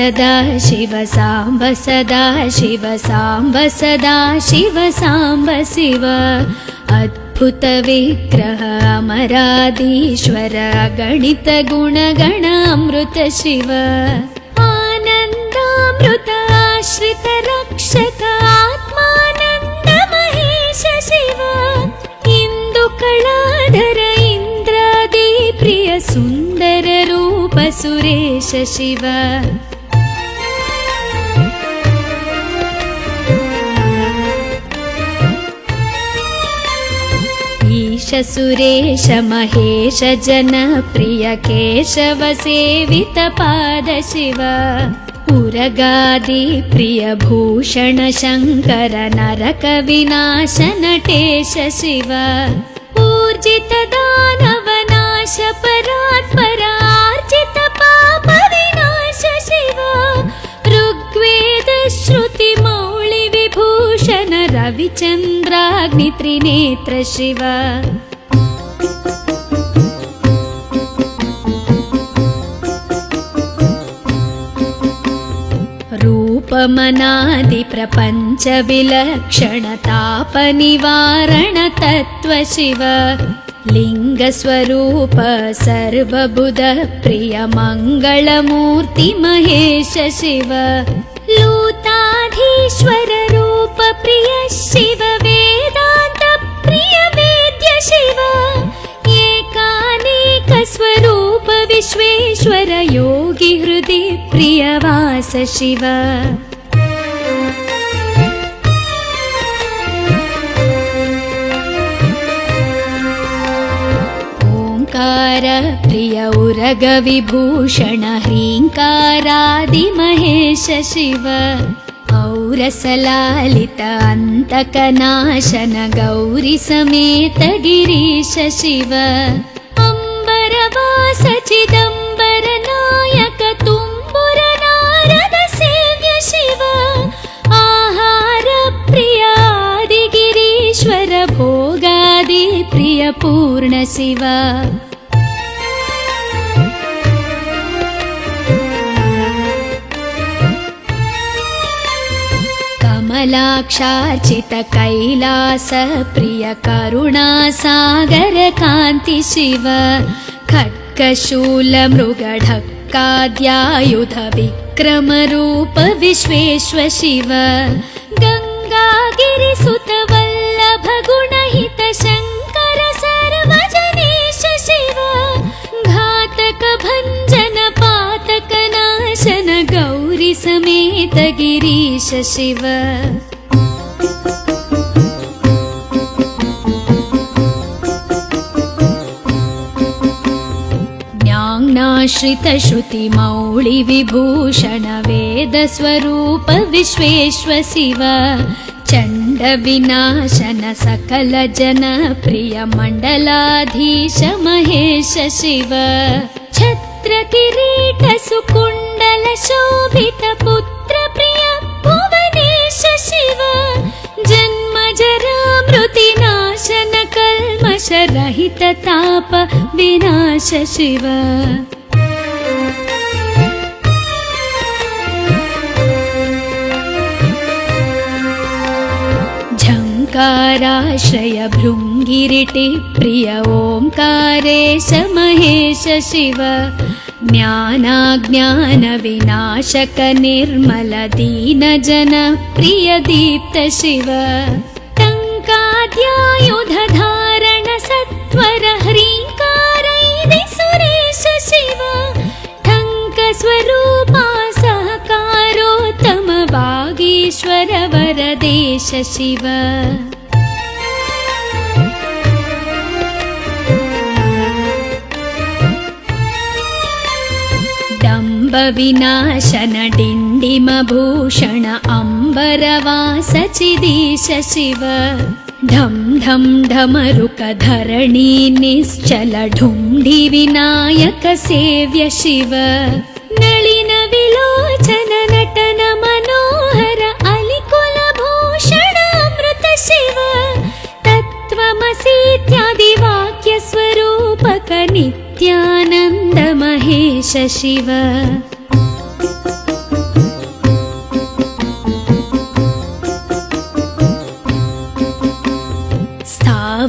सदा शिव साम्ब सदा शिव साम्ब सदा शिव साम्ब शिव अद्भुत विग्रह अमराधीश्वर गणित गुणगण अमृत शिव आनन्दामृत आश्रित रक्षक आत्मानन्द महेश शिव इंदुकलाधर इंद्रादि प्रिय सुंदर रूप सुरेश शिव ईश सुरेश महेश जन प्रिय केशव सेवित पाद शिव उरगादि प्रिय भूषण शंकर नरक विनाश नटेश शिव ऊर्जित दानव नाश परात्पर आर्जित पाप विनाश शिव ऋग्वेद श्रुति मौळि विभूषण रविचंद्राग्नि त्रिनेत्र शिव रूपमनादि प्रपंच विलक्षण ताप निवारण तत्व शिव लिंग स्वरूप सर्वबुध प्रिय मंगल मूर्ति महेश शिव लूताधीश्वर रूप प्रिय शिव वेदांत प्रिय वेद्य शिव एकानेक स्वरूप विश्वेश्वर योगी हृदय प्रिय वास शिव ओंकार प्रिय उरग विभूषण ह्रींकारादि महेश शिव औरसलालित अंतकनाशन गौरी समेत गिरीश शिव अंबरवास चिदंबर नायक तुम्बुर नारद सेव्य शिव आहार प्रिय आदि गिरीश्वर भोगादि प्रिय पूर्ण शिव कमलाक्षार्चित कैलास प्रिय करुणा सागर कांति शिव खड्गशूल मृगढक्काद्यायुध विक्रम रूप विश्वेश्वर शिव गंगागिरिसुत वल्लभ गुणहित शंकर सर्वजनेश शिव घातक भंजन पातक नाशन गौरी समेत गिरीश शिव ज्ञानाश्रित श्रुति मौळि विभूषण वेद स्वरूप विश्वेश्वर शिव चंड विनाशन सकल जन प्रिय मंडलाधीश महेश शिव छत्र किरीट सुकुंडल शोभित पुत्र प्रिय भुवनेश शिव जन्म जरा मृति नाशन कल्मष रहित ताप विनाश शिव झंकाराश्रय भृंगिरिटि प्रिय ओंकारेश महेश शिव ज्ञानाज्ञान विनाशक निर्मल दीन जन प्रिय दीप्त शिव टंकाद्यायुध धारण सत्वर ह्रींकारैदि सुरेश शिव ठंक स्वरूपा सहकारोत्तम वागीश्वर वरदेश शिव विनाशन डिंडिम भूषण अंबरवास चिदीश शिव ढम ढम ढमरुक धरणी निश्चल ढुंढि विनायक सेव्य शिव नलिन विलोचन नटन मनोहर अलिकुल भूषण अमृत शिव तत्त्वमसीत्यादि वाक्य स्वरूपक नित्यानंद महेश शिव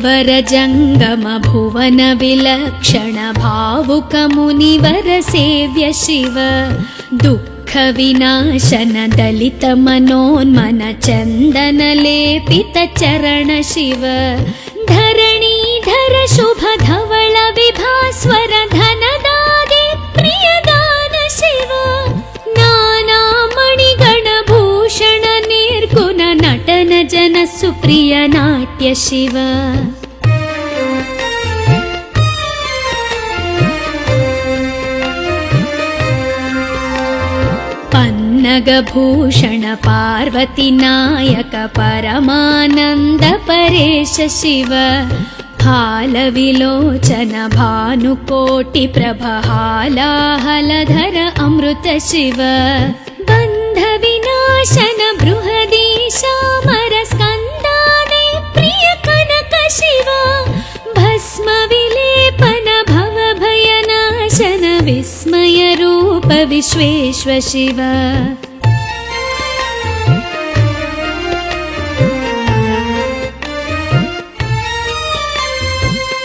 वर जङ्गम भुवन विलक्षण भावुक मुनिवर सेव्य शिव दुःख विनाशन दलित मनोन्मन चन्दन लेपित चरण शिव धरणीधर शुभ धवल विभास्वर धनदादि प्रियदान शिव नाना मणिगण भूषण निर्गुण नटन जन सुप्रिय नाट्य शिव पन्नगभूषण पार्वती नायक परमानन्द परेश शिव हालविलोचन भानुकोटि प्रभहालाहलधर अमृत शिव बन्ध विनाशन बृहदीशामर स्कन्दादि प्रिय कनक शिव भस्म विलेपन भव भयनाशन विस्मय रूप विश्वेश्व शिव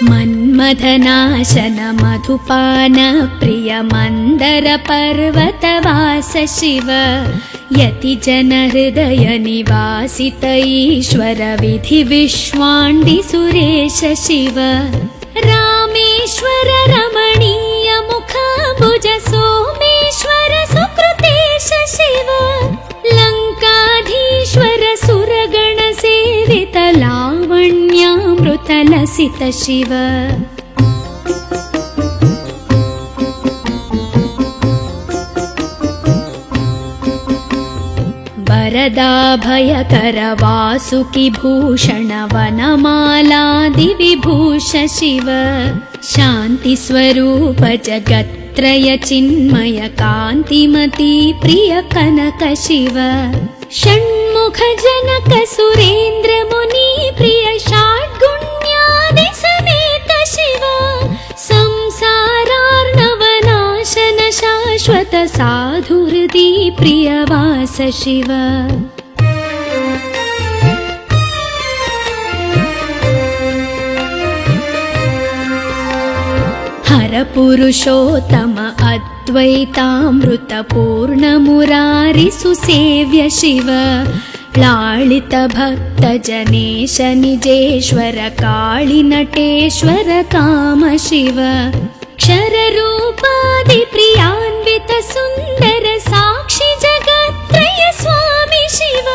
मन्मथनाशन मधुपान प्रिय मन्दर पर्वतवास शिव यति जन हृदय निवासित ईश्वर विधि विश्वाण्डि सुरेश शिव रामेश्वर रमणीय मुखाम्बुज सोमेश्वर सुकृतेश शिव लङ्काधीश्वर सुरगण सेवित लावण्यामृत लसित शिव वरदाभयकर वासुकि भूषण वनमालादि विभूष शिव शान्ति स्वरूप जगत्त्रय चिन्मय कान्तिमती प्रिय कनक शिव षण्मुख जनक सुरेन्द्र मुनि प्रिय षड्गुण्यादि समेत शिव संसारार्णवनाशन शाश्वत साधुहृदि प्रियवास शिव हर पुरुषोत्तम अद्वैतामृत पूर्ण मुरारि सुसेव्य शिव लालित भक्त जनेश निजेश्वर काळि नटेश्वर काम शिव क्षर रूपादि प्रियान्वित सुन्दर साक्षि जगत्त्रय स्वामी शिव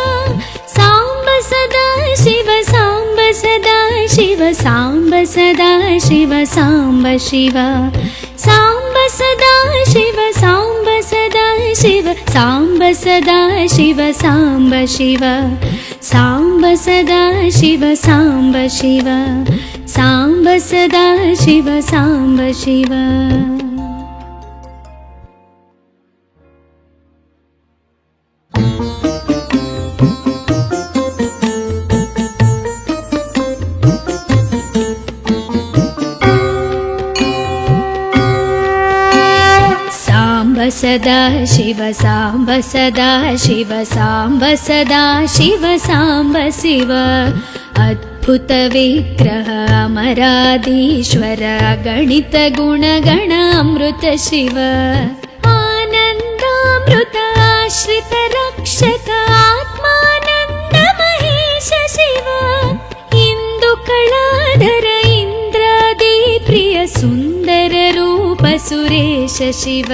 साम्ब सदा शिव साम्ब सदा शिव साम्ब सदा शिव साम्ब शिव साम्ब सदा शिव साम्ब सदा शिव साम्ब सदा शिव साम्ब शिव साम्ब सदा शिव साम्ब शिव साम्ब सदा शिव साम्ब शिव सदा शिव साम्ब सदा शिव साम्ब सदा शिव साम्ब शिव अद्भुत विग्रह अमराधीश्वर गणित गुणगण अमृत शिव आनन्दामृत आश्रित रक्षक आत्मानन्द महेश शिव इंदु कलाधर इंद्रादि प्रिय सुन्दर रूप सुरेश शिव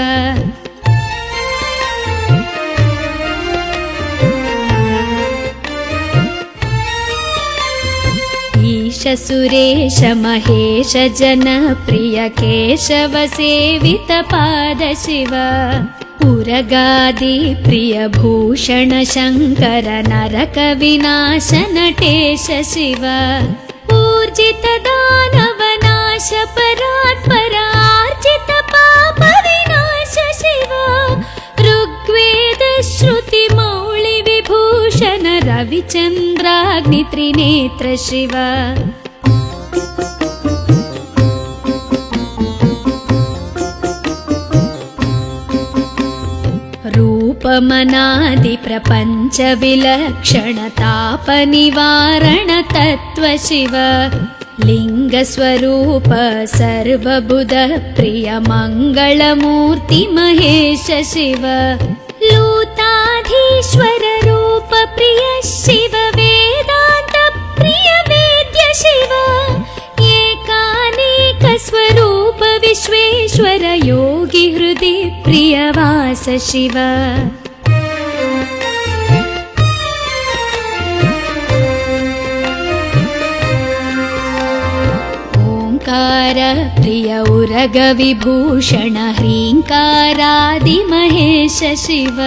ईश सुरेश महेश जन प्रिय केशव सेवित पाद शिव उरगादि प्रिय भूषण शङ्कर नरक विनाश नटेश शिव ऊर्जित दानव नाश परात्पर आर्जित पाप विनाश शिव ऋग्वेद श्रुति मौळि विभूषण रविचन्द्राग्नि त्रिनेत्र शिव रूपमनादि प्रपञ्च विलक्षण ताप निवारण तत्व शिव लिङ्गस्वरूप सर्वबुध प्रिय मङ्गलमूर्ति महेश शिव लूताधीश्वर रूप प्रिय शिव वेदान्त प्रिय वेद्य शिव एकानेक स्वरूप विश्वेश्वर योगी हृदि प्रिय वास शिव ओंकार प्रिय उरग विभूषण ह्रींकारादि महेश शिव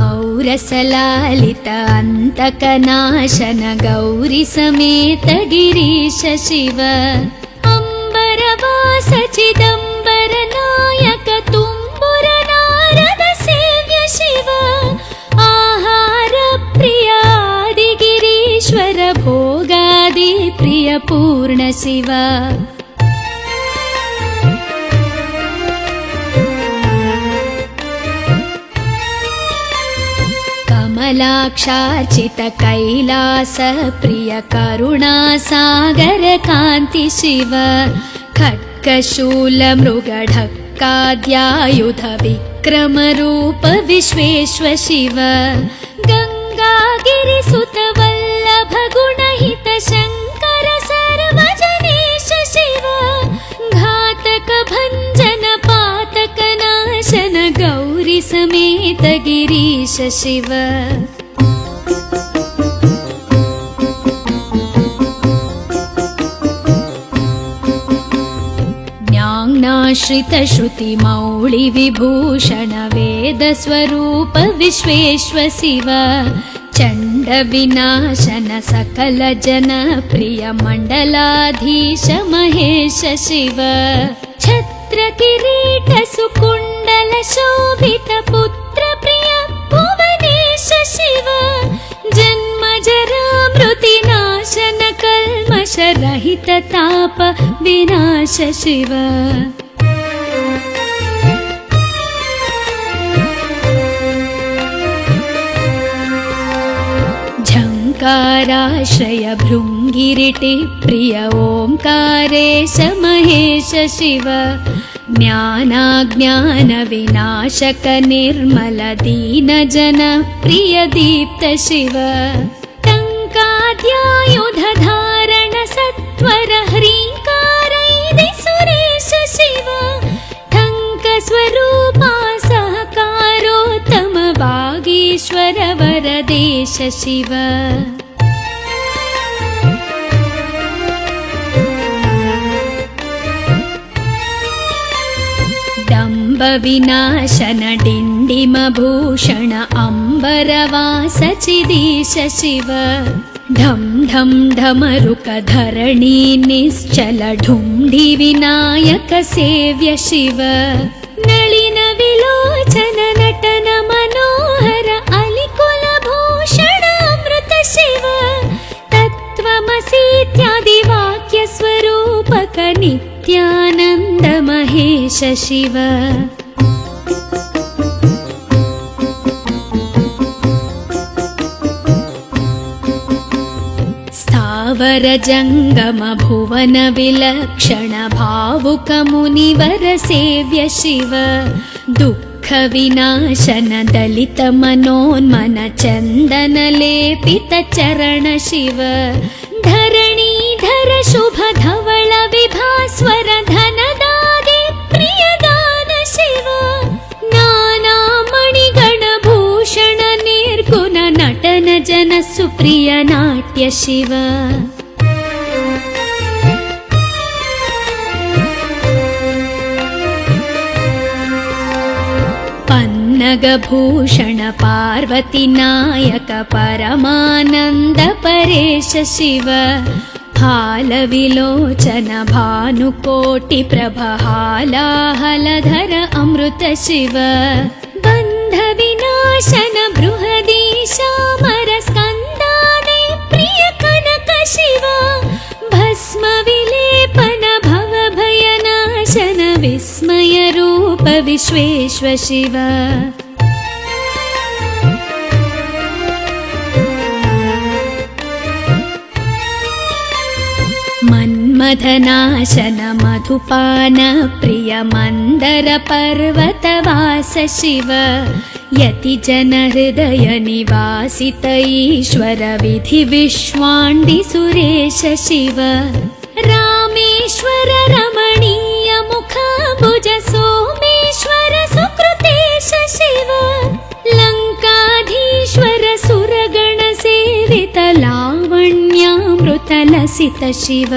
औरसलालित अंतकनाशन गौरी समेत गिरीश शिव अंबरवास चिदंबर नायक तुम्बुर नारद सेव्य शिव आहार प्रिय आदिगिरीश्वर भोगादि प्रिय पूर्ण शिव कमलाक्षार्चित कैलास प्रिय करुणा सागर कांति शिव खड्गशूल मृगढक्काद्यायुध विक्रम रूप विश्वेश्वर शिव गंगागिरिसुत वल्लभ गुणहित शंकर सर्वजनेश शिव घातक भंजन पातक नाशन गौरी समेत गिरीश शिव ज्ञानाश्रित श्रुति मौळि विभूषण वेद स्वरूप विश्वेश्वर शिव चंड विनाशन सकल जन प्रिय मंडलाधीश महेश शिव छत्र किरीट सुकुंडल शोभित पुत्र प्रिय भुवनेश शिव जन्म जरा मृति नाशन कल्मष रहित ताप विनाश शिव झंकाराश्रय भृंगिरिटि प्रिय ओंकारेश महेश शिव ज्ञानाज्ञान विनाशक निर्मल दीन जन प्रिय दीप्त शिव टंकाद्यायुध धारण सत्वर ह्रींकारैदि सुरेश शिव ठंक स्वरूपा सहकारोत्तम वागीश्वर वरदेश शिव डम्ब विनाशन डिंडिम भूषण अंबरवास चिदीश शिव ढम ढम ढमरुक धरणी निश्चल ढुंढि विनायक सेव्य शिव नलिन विलोचन नटन मनोहर अलिकुल भूषण अमृत शिव तत्त्वमसीत्यादि वाक्य स्वरूपक नित्यानंद महेश शिव स्थावर जंगम भुवन विलक्षण भावुक मुनिवर सेव्य शिव दुःख विनाशन दलित मनोन्मन चंदन लेपित चरण शिव धरणीधर शुभ धवल विभास्वर धनदादि प्रिय दान शिव नाना मणिगण भूषण निर्गुण नटन जन सुप्रिय नाट्य शिव पन्नग भूषण पार्वती नायक परमानंद परेश शिव हाल विलोचन भानुकोटि प्रभ हालाहलधर अमृत शिव बंध विनाशन बृहदीशामर स्कंदाने प्रिय कनक शिव भस्म विलेपन भव भयनाशन विस्मय रूप विश्वेश्वर शिव मन मन्मथनाशन मधुपान प्रिय मन्दर पर्वतवास शिव यतिजन हृदय निवासित ईश्वर विधि विश्वाण्डि सुरेश शिव रामेश्वर रमणीय मुखाम्बुज सोमेश्वर सुकृतेश शिव लङ्काधीश्वर सुरगण सेवित लावण्यामृत लसित शिव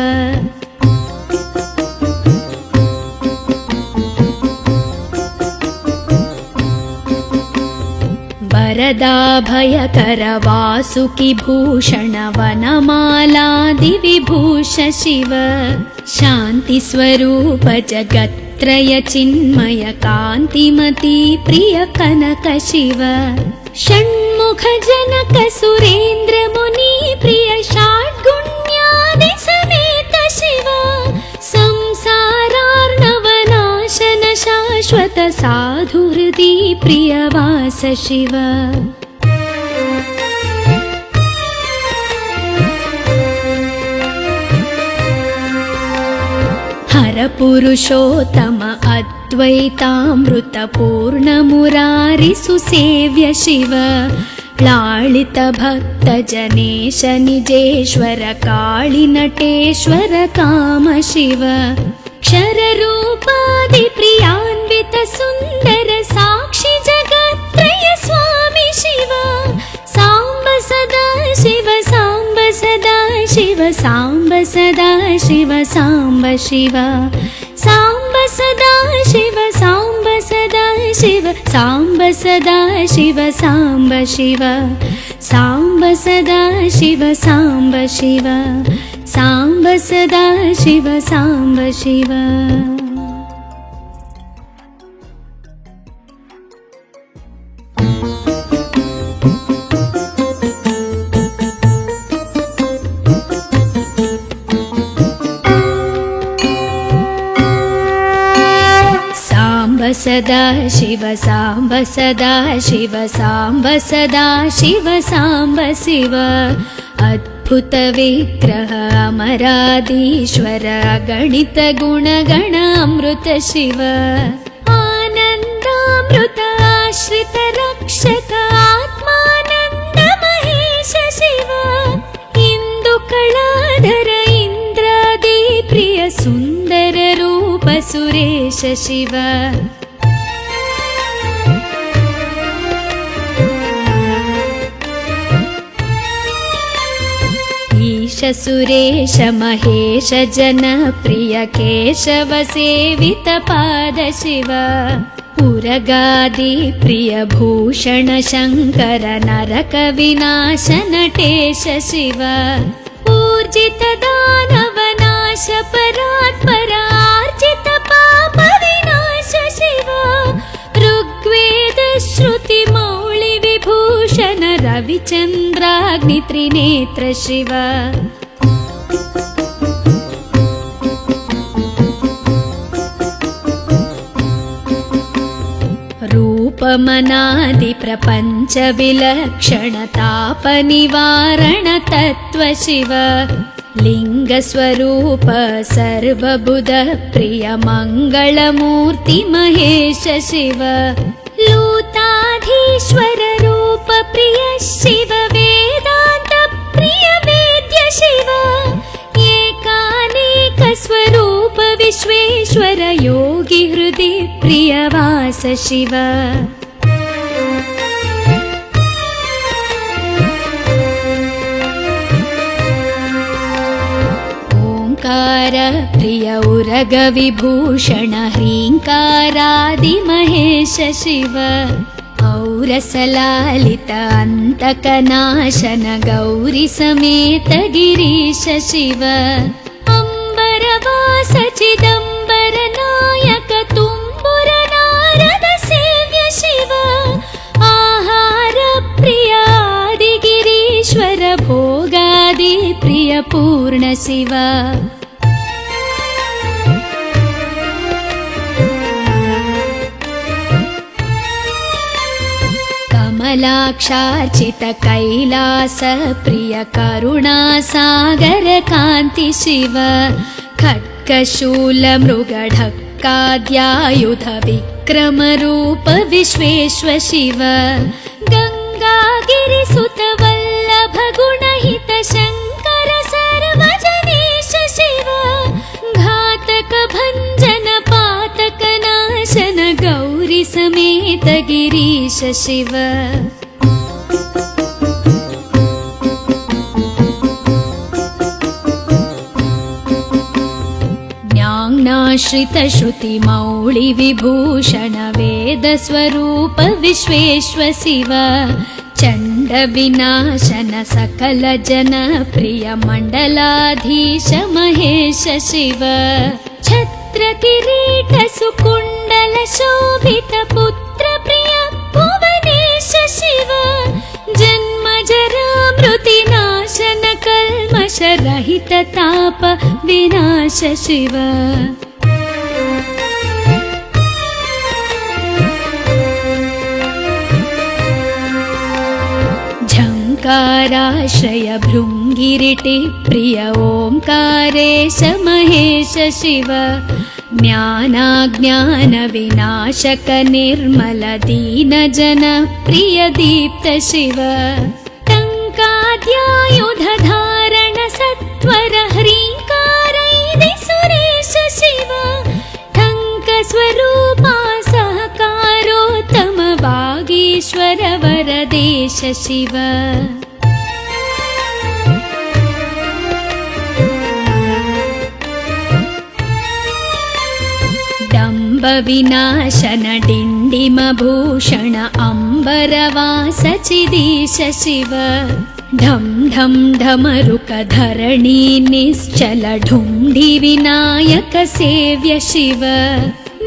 वरदाभयकर वासुकि भूषण वनमालादि विभूष शिव शान्ति स्वरूप जगत्त्रय चिन्मय कान्तिमती प्रिय कनक शिव षण्मुख जनक सुरेन्द्र मुनि प्रिय षड्गुण्यादि समेत शिव संसारार्णवनाशन शाश्वत साधु हृदि प्रियवास शिव हर पुरुषोत्तम अद्वैतामृत पूर्ण मुरारि सुसेव्य शिव लालित भक्त जनेश निजेश्वर काळि नटेश्वर काम शिव क्षर रूपादि प्रियान्वित सुन्दर साक्षि जगत्त्रय स्वामी शिव साम्ब सदा शिव साम्ब सदा शिव साम्ब सदा शिव साम्ब शिव साम्ब सदा शिव साम्ब सदा शिव साम्ब सदा शिव साम्ब शिव साम्ब सदा शिव साम्ब शिव साम्ब सदा शिव साम्ब शिव सदा शिव साम्ब सदा शिव साम्ब सदा शिव साम्ब शिव अद्भुत विग्रह अमराधीश्वर गणित गुणगण अमृत शिव आनन्दामृत आश्रित रक्षक आत्मानन्द महेश शिव इंदु कलाधर इंद्रादि प्रिय सुन्दर रूप सुरेश शिव ईश सुरेश महेश जन प्रिय केशव सेवित पाद शिव उरगादि प्रिय भूषण शंकर नरक विनाश नटेश शिव ऊर्जित दानव नाश परात्पर आर्जित पाप विनाश शिव ऋग्वेद श्रुति मौळि विभूषण रविचन्द्राग्नि त्रिनेत्र शिव रूपमनादि प्रपंच विलक्षण ताप निवारण तत्व शिव लिंग स्वरूप सर्वबुध प्रिय मंगल मूर्ति महेश शिव लूताधीश्वर रूप प्रिय शिव वेदांत प्रिय वेद्य शिव एकानेक स्वरूप विश्वेश्वर योगी हृदि प्रियवास शिव ओंकार प्रिय उरग विभूषण ह्रींकारादि महेश शिव औरसलालित अंतकनाशन गौरी समेत गिरीश शिव अंबरवास चिदंबर नायक तुम्बुर नारद सेव्य शिव आहार प्रिय आदि गिरीश्वर भोगादि प्रिय पूर्ण शिव कमलाक्षार्चित कैलास प्रिय करुणा सागर कांति शिव खड्गशूलमृगढक्काद्यायुध विक्रमरूप विश्वेश्व शिव गङ्गागिरिसुत वल्लभ गुणहित शङ्कर सर्वजनेश शिव घातक भञ्जन पातक नाशन गौरी समेत गिरीश शिव ज्ञानाश्रित श्रुति मौळि विभूषण वेद स्वरूप विश्वेश्व शिव चण्ड विनाशन सकल जन प्रिय मण्डलाधीश महेश शिव छत्र किरीट सुकुण्डल शोभित पुत्र प्रिय भुवनेश शिव जन्म जरा मृति नाशन कल्मष रहित ताप विनाश शिव झङ्काराश्रय भृङ्गिरिटि प्रिय ओङ्कारेश महेश शिव ज्ञानाज्ञान विनाशक निर्मल दीन जन प्रिय दीप्त शिव टङ्काद्यायुध धारण सत्वर ह्रीङ्कारैः सुरेश शिव ठङ्क स्वरूपा सहकारोत्तम वागीश्वर वरदेश शिव डम्ब विनाशन डिण्डिम भूषण अम्बरवास चिदीश शिव ढं ढं ढमरुक धरणी निश्चल ढुण्ढि विनायक सेव्य शिव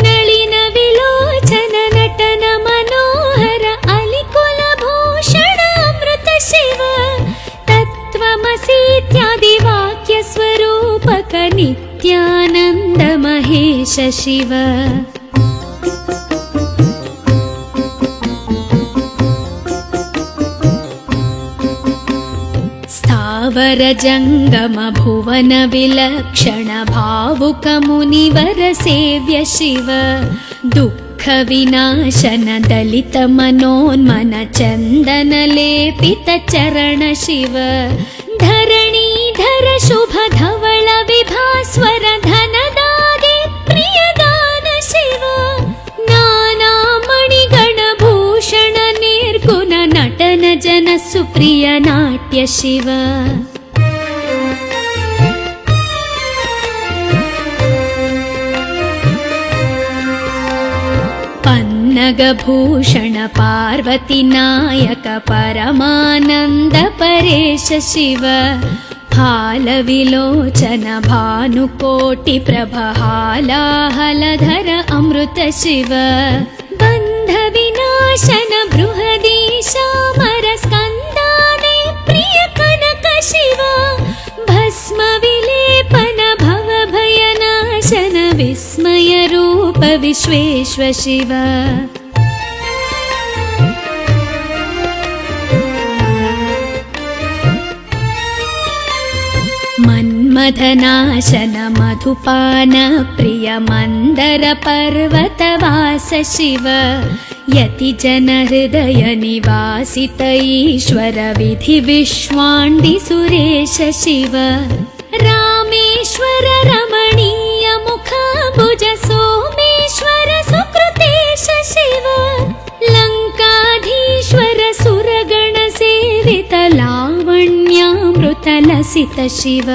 नलिन विलोचन नटन मनोहर अलिकुल भूषण अमृत शिव तत्त्वमसीत्यादि वाक्य स्वरूपक नित्यानन्द महेश शिव स्थावर जङ्गम भुवन विलक्षण भावुक मुनिवर सेव्य शिव दुःख विनाशन दलित मनोन्मन चन्दन लेपित चरण शिव धरणीधर शुभ धवल विभास्वर धनदागे प्रियदान शिव नाना मणिगण भूषण निर्गुण नटन जन सुप्रिय नाट्य शिव पन्नगभूषण पार्वती नायक परमानन्द परेश शिव फालविलोचन भानुकोटि प्रभ हालाहलधर अमृत शिव बन्ध विनाशन बृहदीशामर स्कन्दाने प्रिय कनक शिव भस्म विलेपन भव भयनाशन विस्मय रूप विश्वेश्व शिव मन्मथनाशन मधुपान प्रिय मन्दर पर्वतवास शिव यति जन हृदय निवासित ईश्वर विधि विश्वाण्डि सुरेश शिव रामेश्वर रमणीय मुखाम्बुज सोमेश्वर सुकृतेश शिव लङ्काधीश्वर सुरगण सेवित लावण्यामृत लसित शिव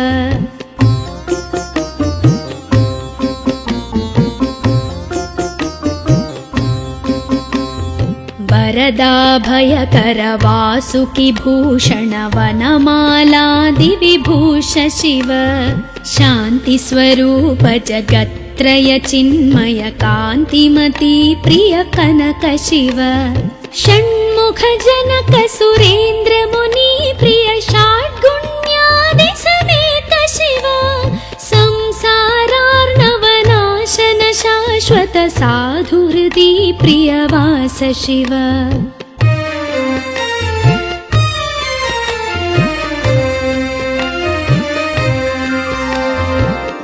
वरदाभयकर वासुकि भूषण वनमालादि विभूष शिव शान्ति स्वरूप जगत्त्रय चिन्मय कान्तिमती प्रिय कनक शिव षण्मुख जनक सुरेन्द्र मुनि प्रिय षाड्गुण्यादि समेत शिव संसारार्णवनाशन शाश्वत साधु हृदि प्रियवास शिव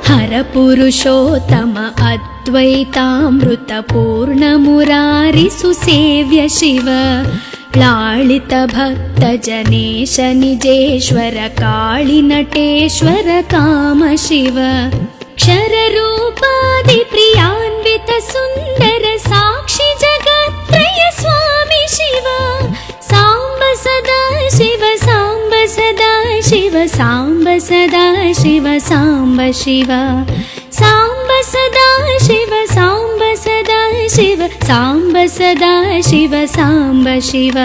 हर परपुरुषोत्तम अद्वैतामृतपूर्णमुरारिसुसेव्य शिव लालित भक्तजनेश निजेश्वर काळिनटेश्वर काम शिव क्षररूपादिप्रियान्वित सुन्दर साक्षि जगत्त्रय स्वामी शिव साम्ब सदा शिव साम्ब सदा शिव साम्ब सदा शिव साम्ब शिव साम्ब सदा शिव साम्ब सदा शिव साम्ब सदा शिव साम्ब शिव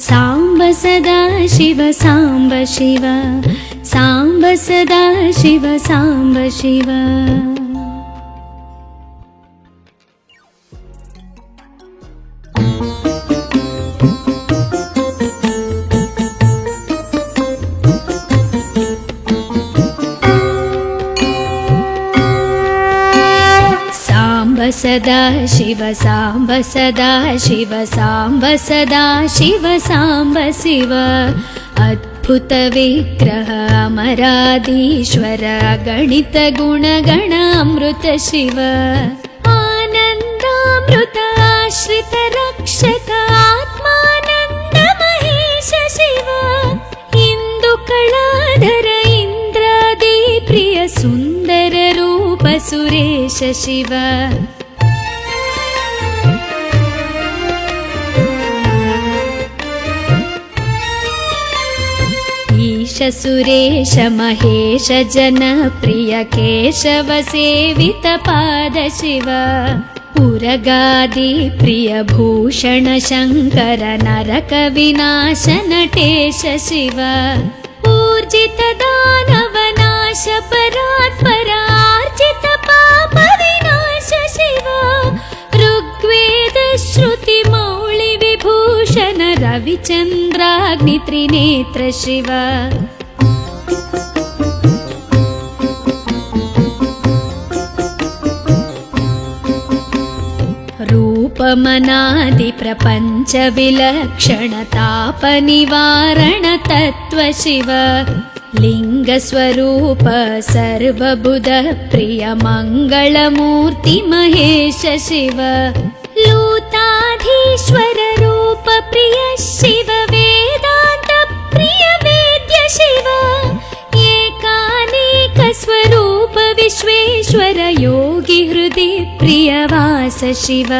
साम्ब सदा शिव साम्ब शिव साम्ब सदा शिव साम्ब शिव। सदा शिव साम्ब सदा शिव साम्ब सदा शिव साम्ब शिव अद्भुत विग्रह अमराधीश्वर गणित गुणगण अमृत शिव आनन्दामृत आश्रित रक्षक आत्मानन्द महेश शिव इंदु कलाधर इंद्रादि प्रिय सुंदर रूप सुरेश शिव ईश सुरेश महेश जनप्रिय केशव सेवित पाद शिव उरगादि प्रिय भूषण शंकर नरक विनाश नटेश शिव ऊर्जित दानव नाश परात्पर आर्जित पाप विनाश शिव ऋग्वेद श्रुति मौळि विभूषण रविचन्द्राग्नि त्रिनेत्र शिव रूपमनादि प्रपंच विलक्षण ताप निवारण तत्व शिव लिंग स्वरूप सर्वबुध प्रिय मंगलमूर्ति महेश शिव लूताधीश्वर रूप प्रिय शिव वेदांत प्रिय वेद्य शिव एकानेक स्वरूप विश्वेश्वर योगी हृदि प्रिय वास शिव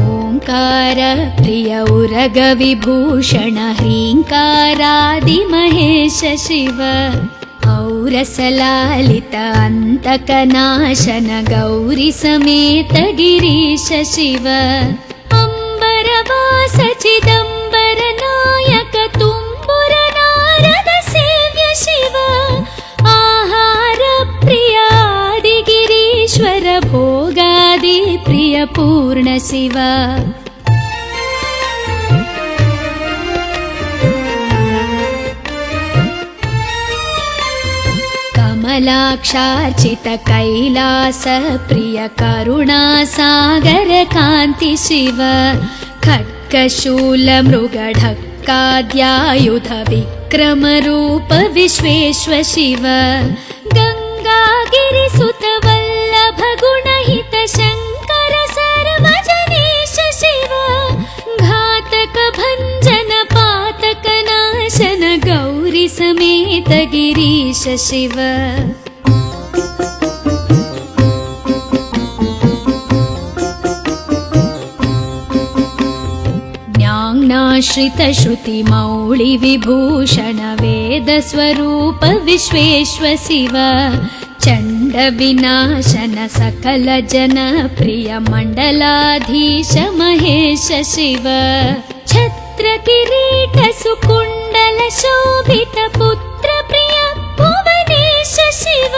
ओंकार प्रिय उरग विभूषण ह्रींकारादि महेश शिव औरसलालित अंतकनाशन गौरी समेत गिरीश शिव अंबरवास चिदंबर नायक तुम्बुर नारद सेव्य शिव आहार प्रिय आदि गिरीश्वर भोगादि प्रिय पूर्ण शिव कमलाक्षार्चित कैलास प्रिय करुणा सागर कांति शिव खड्गशूल मृगढक्काद्यायुध विक्रम रूप विश्वेश्वर शिव गंगागिरिसुत वल्लभ गुणहित शंकर सर्वजनेश शिव घातक भंजन पातक नाशन गौरी समेत गिरीश शिव ज्ञानाश्रित श्रुति मौळि विभूषण वेद स्वरूप विश्वेश्वर शिव चंड विनाशन सकल जन प्रिय मंडलाधीश महेश शिव छत्र किरीट सुकुंडल शोभित पुत्र प्रिय भुवनेश शिव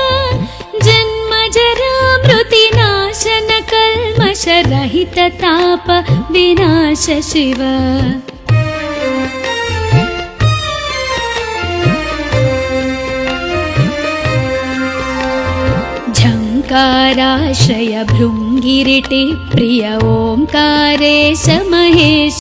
जन्म जरा मृति नाशन कल्मष रहित ताप विनाश शिव झंकाराश्रय भृंगिरिटि प्रिय ओंकारेश महेश